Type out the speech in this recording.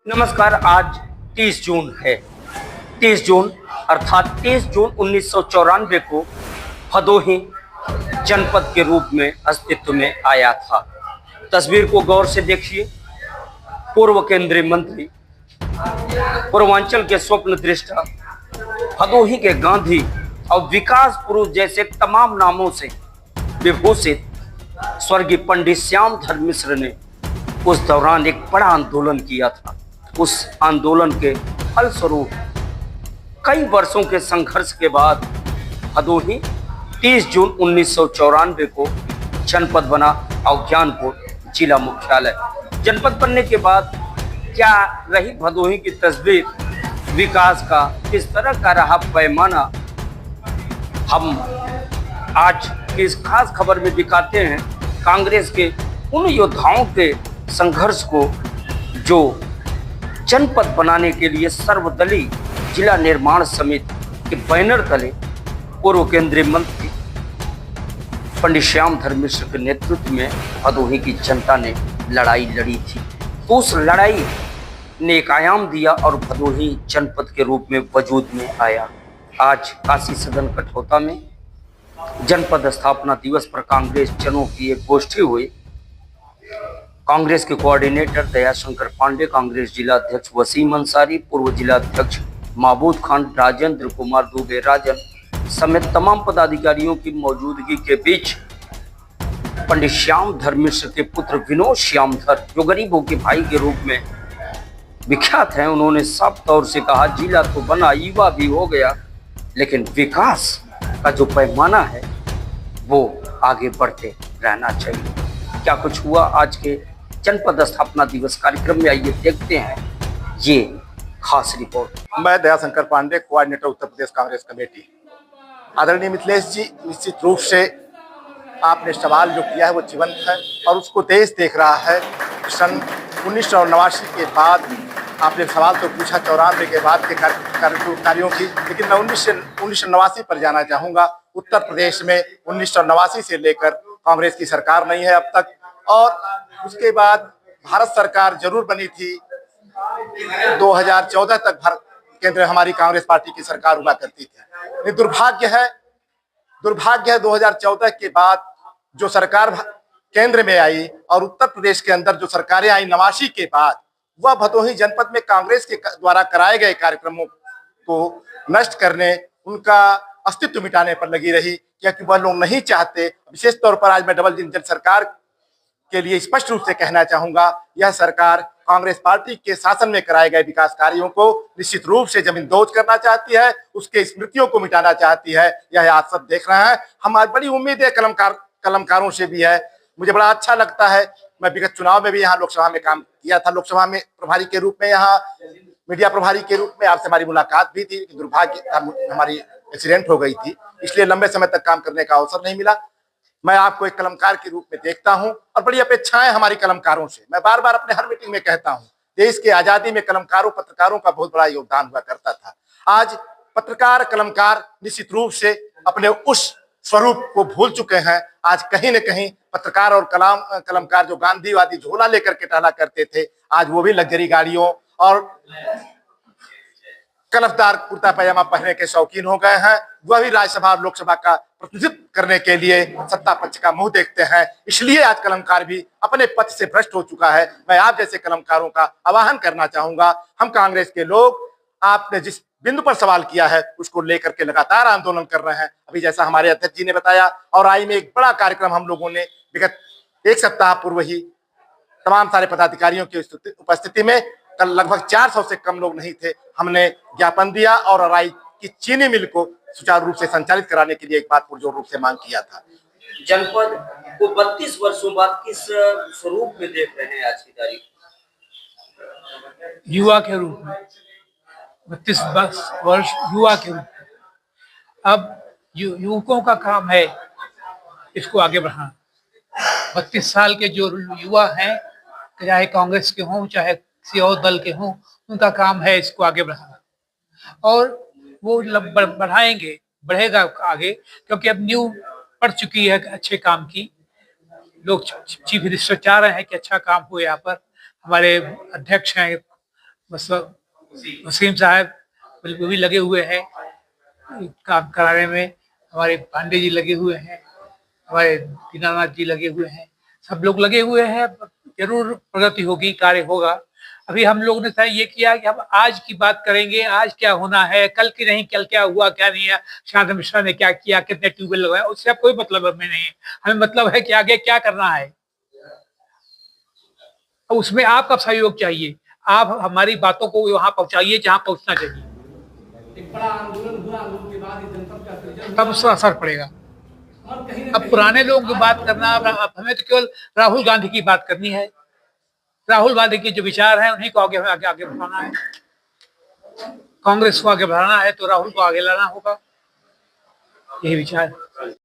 नमस्कार। आज 30 जून है। 30 जून अर्थात 30 जून 1994 को भदोही जनपद के रूप में अस्तित्व में आया था। तस्वीर को गौर से देखिए। पूर्व केंद्रीय मंत्री, पूर्वांचल के स्वप्न दृष्टा, भदोही के गांधी और विकास पुरुष जैसे तमाम नामों से विभूषित स्वर्गीय पंडित श्यामधर मिश्र ने उस दौरान एक बड़ा आंदोलन किया था। उस आंदोलन के फलस्वरूप कई वर्षों के संघर्ष के बाद भदोही 30 जून 1994 को जनपद बना और ज्ञानपुर जिला मुख्यालय। जनपद बनने के बाद क्या रही भदोही की तस्वीर, विकास का किस तरह का रहा पैमाना, हम आज की इस खास खबर में दिखाते हैं। कांग्रेस के उन योद्धाओं के संघर्ष को जो जनपद बनाने के लिए सर्वदलीय जिला निर्माण समिति के बैनर तले पूर्व केंद्रीय मंत्री पंडित श्यामधर मिश्र के नेतृत्व में भदोही की जनता ने लड़ाई लड़ी थी। तो उस लड़ाई ने एक आयाम दिया और भदोही जनपद के रूप में वजूद में आया। आज काशी सदन कठौता में जनपद स्थापना दिवस पर कांग्रेस जनों की एक गोष्ठी हुई। कांग्रेस के कोऑर्डिनेटर दयाशंकर पांडे, कांग्रेस जिला अध्यक्ष वसीम अंसारी, पूर्व जिला अध्यक्ष महबूब खान, राजेंद्र कुमार दुबे राजन समेत तमाम पदाधिकारियों की मौजूदगी के बीच पंडित श्यामधर मिश्र के पुत्र विनोद श्यामधर, जो गरीबों के भाई के रूप में विख्यात हैं, उन्होंने साफ तौर से कहा, जिला तो बना, युवा भी हो गया, लेकिन विकास का जो पैमाना है वो आगे बढ़ते रहना चाहिए। क्या कुछ हुआ आज के जनपद स्थापना दिवस कार्यक्रम में, आइए देखते हैं ये खास रिपोर्ट। मैं दयाशंकर पांडे, कोऑर्डिनेटर उत्तर प्रदेश कांग्रेस कमेटी। आदरणीय मिथिलेश जी, निश्चित रूप से आपने सवाल जो किया है वो जीवंत है और उसको देश देख रहा है। सन 1989 के बाद आपने सवाल तो पूछा 94 के बाद के कार्यों की, लेकिन मैं 1989 पर जाना चाहूँगा। उत्तर प्रदेश में 1989 से लेकर कांग्रेस की सरकार नहीं है अब तक, और उसके बाद भारत सरकार जरूर बनी थी। 2014 तक भारत केंद्र हमारी कांग्रेस पार्टी की सरकार हुआ करती थी। दुर्भाग्य है 2014 के बाद जो सरकार केंद्र में आई और उत्तर प्रदेश के अंदर जो सरकारें आई 89 के बाद, वह भदोही जनपद में कांग्रेस के द्वारा कराए गए कार्यक्रमों को नष्ट करने, उनका अस्तित्व मिटाने पर लगी रही, क्योंकि वह लोग नहीं चाहते। विशेष तौर पर आज मैं डबल इंजन सरकार के लिए स्पष्ट रूप से कहना चाहूंगा, यह सरकार कांग्रेस पार्टी के शासन में कराए गए विकास कार्यों को निश्चित रूप से जमींदोज करना चाहती है, उसके स्मृतियों को मिटाना चाहती है। यह आप सब देख रहे हैं। हमारी बड़ी उम्मीद है कलमकारों से भी है। मुझे बड़ा अच्छा लगता है, मैं विगत चुनाव में भी यहाँ लोकसभा में काम किया था, लोकसभा में प्रभारी के रूप में, यहाँ मीडिया प्रभारी के रूप में आपसे हमारी मुलाकात भी थी। दुर्भाग्य हमारी एक्सीडेंट हो गई थी, इसलिए लंबे समय तक काम करने का अवसर नहीं मिला। मैं आपको एक कलमकार के रूप में देखता हूं और बड़ी अपेक्षाएं हमारी कलमकारों से। मैं बार बार अपने हर मीटिंग में कहता हूं, देश की आजादी में कलमकारों, पत्रकारों का बहुत बड़ा योगदान हुआ करता था। आज पत्रकार, कलमकार निश्चित रूप से अपने उस स्वरूप को भूल चुके हैं। आज कहीं न कहीं पत्रकार और कलमकार जो गांधीवादी झोला लेकर के टहला करते थे, आज वो भी लग्जरी गाड़ियों और कलफदार कुर्ता पैजामा पहनने के शौकीन हो गए हैं। वह भी राज्यसभा और लोकसभा का प्रतिनिधित्व करने के लिए सत्ता पक्ष का मुंह देखते हैं। इसलिए आज कलमकार भी अपने पथ से भ्रष्ट हो चुका है। मैं आप जैसे कलमकारों का आह्वान करना चाहूंगा। हम कांग्रेस के लोग, आपने जिस बिंदु पर सवाल किया है उसको लेकर के लगातार आंदोलन कर रहे हैं। अभी जैसा हमारे अध्यक्ष जी ने बताया, और आई में एक बड़ा कार्यक्रम हम लोगों ने विगत एक सप्ताह पूर्व ही तमाम सारे पदाधिकारियों की उपस्थिति में, कल लगभग 400 से कम लोग नहीं थे, हमने ज्ञापन दिया और अराई की चीनी मिल को सुचारू रूप से संचालित कराने के लिए एक बात पुरजोर रूप से मांग किया था। जनपद को 32 वर्षों बाद किस स्वरूप में देख रहे हैं आज की तारीख? युवा के रूप में, 32 वर्ष युवा के रूप में। अब युवकों का काम है इसको आगे बढ़ाना। 32 साल के जो युवा हैं, चाहे कांग्रेस के हों चाहे किसी और दल के हों, उनका काम है इसको आगे बढ़ाना, और वो बढ़ाएंगे, बढ़ेगा आगे, क्योंकि अब न्यू पड़ चुकी है अच्छे काम की। लोग चीफ मिनिस्टर चाह रहे हैं कि अच्छा काम हो। यहाँ पर हमारे अध्यक्ष हैं बस वसीम साहब वो भी लगे हुए हैं काम कराने में, हमारे पांडे जी लगे हुए हैं, हमारे दीनानाथ जी लगे हुए हैं, सब लोग लगे हुए हैं। जरूर प्रगति होगी, कार्य होगा। अभी हम लोग ने तय ये किया कि हम आज की बात करेंगे, आज क्या होना है, कल की नहीं, कल क्या हुआ क्या नहीं है, शांत मिश्रा ने क्या किया, कितने ट्यूबवेल लगवाए, उससे अब कोई मतलब हमें नहीं है। हमें मतलब है कि आगे क्या करना है, उसमें आपका सहयोग चाहिए। आप हमारी बातों को वहां पहुंचाइए जहां पहुंचना चाहिए। एक बड़ा आंदोलन हुआ, आंदोलन के बाद जनपद का सृजन तब उसका असर पड़ेगा। और कहीं न अब कहीं पुराने लोगों की बात करना, अब हमें तो केवल राहुल गांधी की बात करनी है। राहुल गांधी के जो विचार हैं उन्हीं को आगे आगे आगे बढ़ाना है। कांग्रेस को आगे बढ़ाना है तो राहुल को आगे लाना होगा, यही विचार है।